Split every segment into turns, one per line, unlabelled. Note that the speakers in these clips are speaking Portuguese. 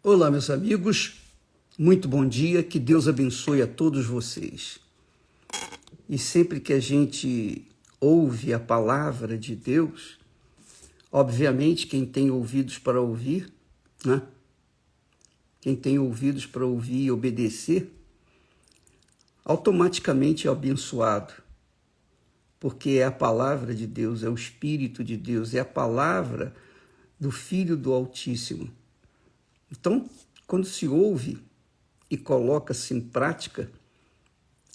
Olá, meus amigos, muito bom dia, que Deus abençoe a todos vocês. E sempre que a gente ouve a palavra de Deus, obviamente quem tem ouvidos para ouvir, né? Quem tem ouvidos para ouvir e obedecer, automaticamente é abençoado, porque é a palavra de Deus, é o Espírito de Deus, é a palavra do Filho do Altíssimo. Então, quando se ouve e coloca-se em prática,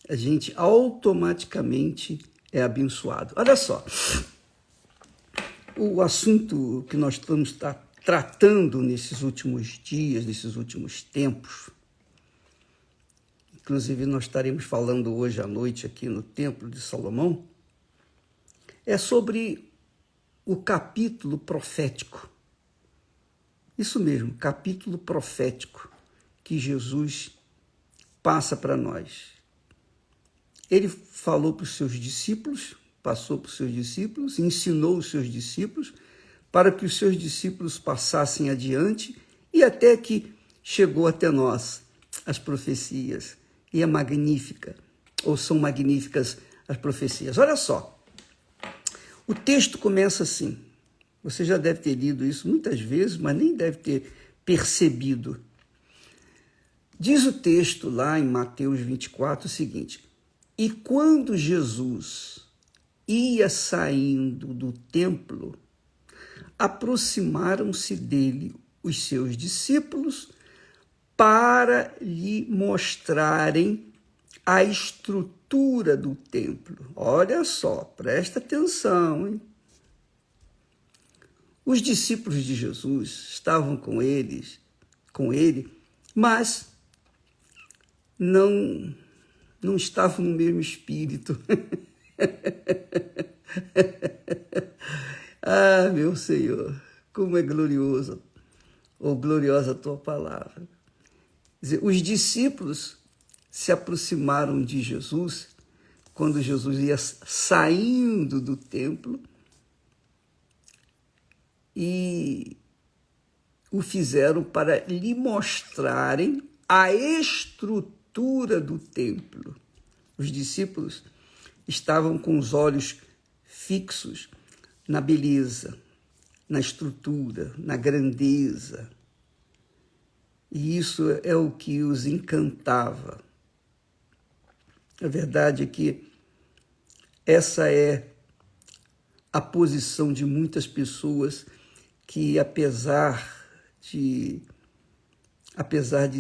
a gente automaticamente é abençoado. Olha só, o assunto que nós estamos tratando nesses últimos dias, nesses últimos tempos, inclusive nós estaremos falando hoje à noite aqui no Templo de Salomão, é sobre o capítulo profético. Isso mesmo, capítulo profético que Jesus passa para nós. Ele falou para os seus discípulos, passou para os seus discípulos, ensinou os seus discípulos, para que os seus discípulos passassem adiante e até que chegou até nós as profecias. E é magnífica, ou são magníficas as profecias. Olha só, o texto começa assim. Você já deve ter lido isso muitas vezes, mas nem deve ter percebido. Diz o texto lá em Mateus 24 o seguinte: e quando Jesus ia saindo do templo, aproximaram-se dele os seus discípulos para lhe mostrarem a estrutura do templo. Olha só, presta atenção, hein? Os discípulos de Jesus estavam com ele, mas não estavam no mesmo espírito. Ah, meu Senhor, como é glorioso, ou gloriosa a tua palavra. Quer dizer, os discípulos se aproximaram de Jesus quando Jesus ia saindo do templo e o fizeram para lhe mostrarem a estrutura do templo. Os discípulos estavam com os olhos fixos na beleza, na estrutura, na grandeza. E isso é o que os encantava. A verdade é que essa é a posição de muitas pessoas que, apesar de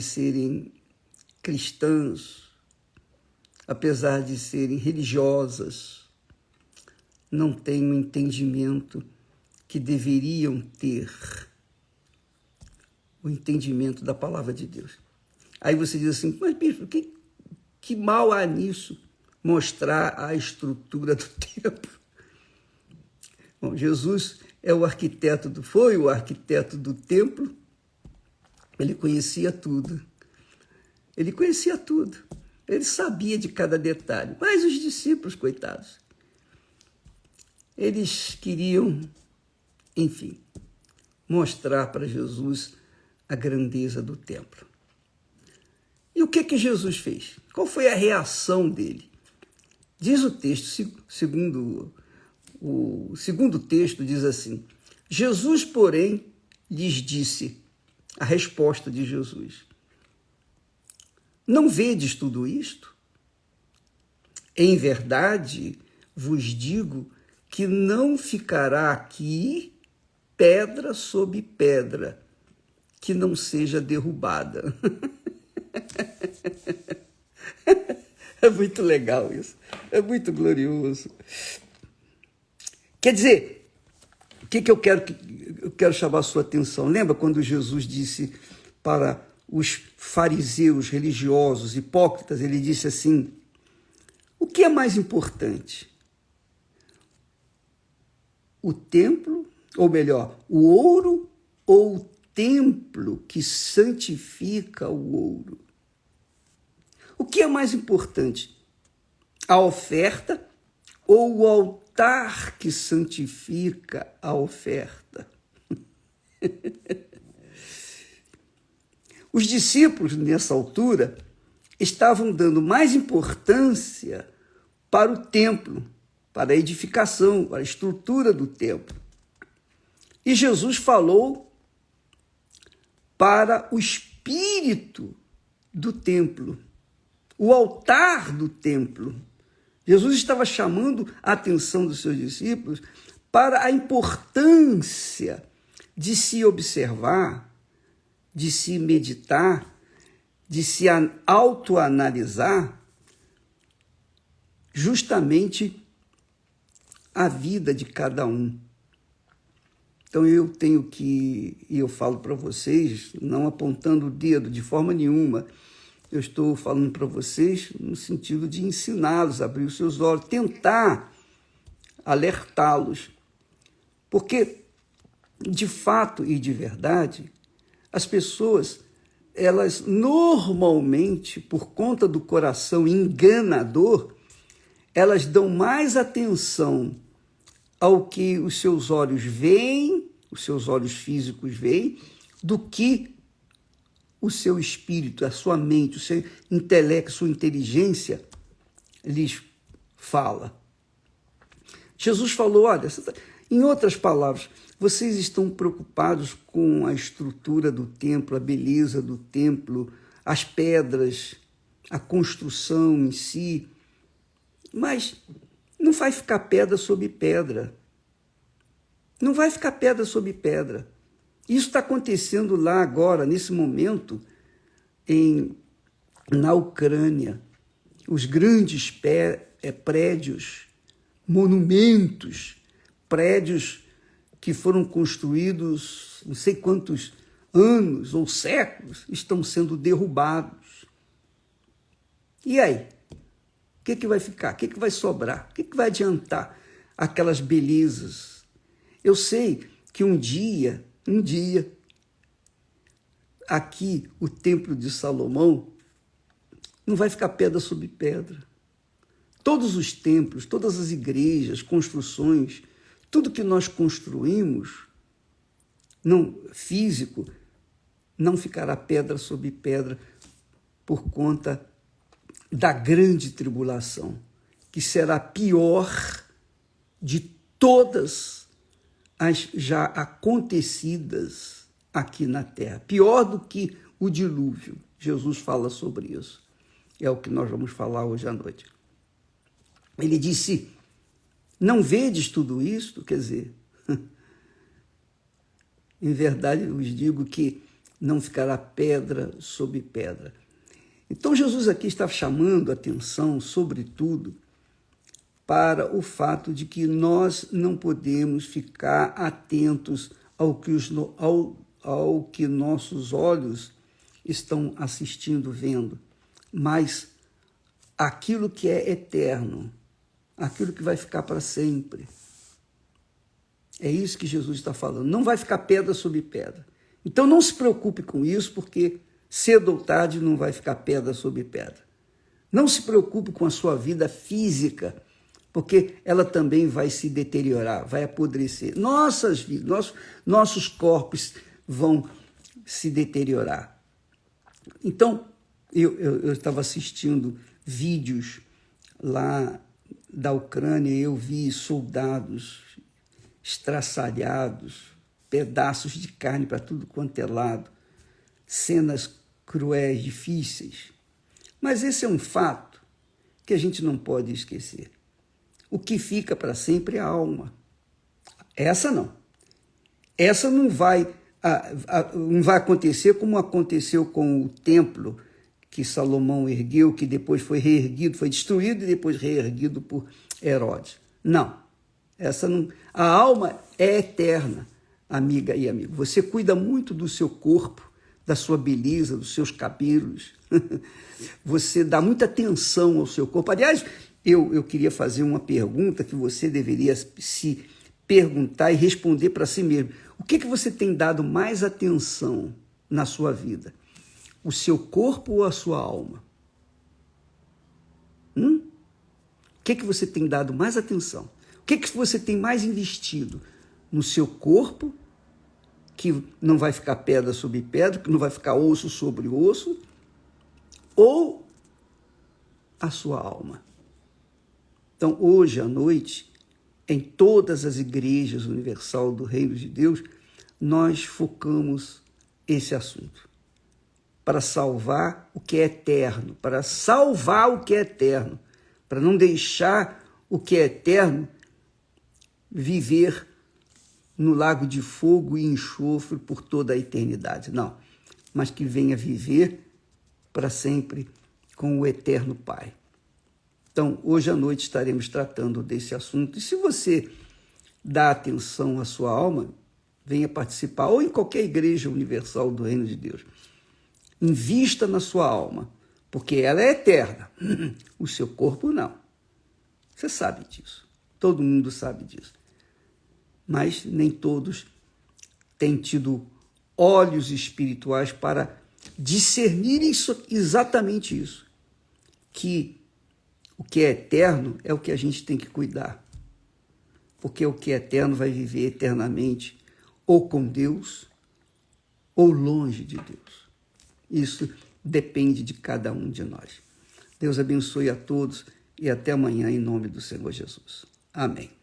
serem cristãs, apesar de serem religiosas, não têm o entendimento que deveriam ter, o entendimento da palavra de Deus. Aí você diz assim, mas bispo, que mal há nisso? Mostrar a estrutura do templo. Bom, Jesus foi o arquiteto do templo, ele conhecia tudo. Ele conhecia tudo. Ele sabia de cada detalhe. Mas os discípulos, coitados, eles queriam, enfim, mostrar para Jesus a grandeza do templo. E o que Jesus fez? Qual foi a reação dele? Diz o texto, o segundo texto diz assim: Jesus, porém, lhes disse, a resposta de Jesus: não vedes tudo isto? Em verdade, vos digo que não ficará aqui pedra sobre pedra que não seja derrubada. É muito legal isso, é muito glorioso. Quer dizer, o que eu quero chamar a sua atenção? Lembra quando Jesus disse para os fariseus religiosos, hipócritas, ele disse assim: o que é mais importante? O templo, ou melhor, o ouro ou o templo que santifica o ouro? O que é mais importante? A oferta ou o altar que santifica a oferta? Os discípulos, nessa altura, estavam dando mais importância para o templo, para a edificação, para a estrutura do templo. E Jesus falou para o espírito do templo, o altar do templo. Jesus estava chamando a atenção dos seus discípulos para a importância de se observar, de se meditar, de se autoanalisar justamente a vida de cada um. Então eu tenho que, e eu falo para vocês, não apontando o dedo de forma nenhuma, eu estou falando para vocês no sentido de ensiná-los a abrir os seus olhos, tentar alertá-los. Porque, de fato e de verdade, as pessoas, elas normalmente, por conta do coração enganador, elas dão mais atenção ao que os seus olhos veem, os seus olhos físicos veem, do que o seu espírito, a sua mente, o seu intelecto, a sua inteligência lhes fala. Jesus falou, olha, em outras palavras, vocês estão preocupados com a estrutura do templo, a beleza do templo, as pedras, a construção em si, mas não vai ficar pedra sobre pedra. Não vai ficar pedra sobre pedra. Isso está acontecendo lá agora, nesse momento, na Ucrânia. Os grandes prédios, monumentos, prédios que foram construídos não sei quantos anos ou séculos, estão sendo derrubados. E aí? O que vai ficar? O que vai sobrar? O que vai adiantar aquelas belezas? Eu sei que um dia, aqui o Templo de Salomão não vai ficar pedra sobre pedra. Todos os templos, todas as igrejas, construções, tudo que nós construímos, não físico, não ficará pedra sobre pedra por conta da grande tribulação, que será pior de todas as já acontecidas aqui na Terra. Pior do que o dilúvio. Jesus fala sobre isso. É o que nós vamos falar hoje à noite. Ele disse, não vedes tudo isto? Quer dizer, em verdade eu vos digo que não ficará pedra sobre pedra. Então Jesus aqui está chamando a atenção, sobretudo, para o fato de que nós não podemos ficar atentos ao que nossos olhos estão assistindo, vendo, mas aquilo que é eterno, aquilo que vai ficar para sempre. É isso que Jesus está falando. Não vai ficar pedra sobre pedra. Então não se preocupe com isso, porque cedo ou tarde não vai ficar pedra sobre pedra. Não se preocupe com a sua vida física, porque ela também vai se deteriorar, vai apodrecer. Nossas vidas, nossos corpos vão se deteriorar. Então, eu estava assistindo vídeos lá da Ucrânia e eu vi soldados estraçalhados, pedaços de carne para tudo quanto é lado, cenas cruéis, difíceis. Mas esse é um fato que a gente não pode esquecer. O que fica para sempre é a alma. Essa não. Essa não vai acontecer como aconteceu com o templo que Salomão ergueu, que depois foi reerguido, foi destruído e depois reerguido por Herodes. Não. Essa não. A alma é eterna, amiga e amigo. Você cuida muito do seu corpo, da sua beleza, dos seus cabelos. Você dá muita atenção ao seu corpo. Aliás, eu queria fazer uma pergunta que você deveria se perguntar e responder para si mesmo. O que você tem dado mais atenção na sua vida? O seu corpo ou a sua alma? O que você tem dado mais atenção? O que você tem mais investido? No seu corpo que não vai ficar pedra sobre pedra, que não vai ficar osso sobre osso, ou a sua alma. Então, hoje à noite, em todas as igrejas universal do Reino de Deus, nós focamos esse assunto. Para salvar o que é eterno, para salvar o que é eterno, para não deixar o que é eterno viver no lago de fogo e enxofre por toda a eternidade. Não, mas que venha viver para sempre com o eterno Pai. Então, hoje à noite estaremos tratando desse assunto. E se você dá atenção à sua alma, venha participar, ou em qualquer igreja universal do Reino de Deus. Invista na sua alma, porque ela é eterna. O seu corpo não. Você sabe disso. Todo mundo sabe disso. Mas nem todos têm tido olhos espirituais para discernir exatamente isso. Que o que é eterno é o que a gente tem que cuidar. Porque o que é eterno vai viver eternamente ou com Deus ou longe de Deus. Isso depende de cada um de nós. Deus abençoe a todos e até amanhã em nome do Senhor Jesus. Amém.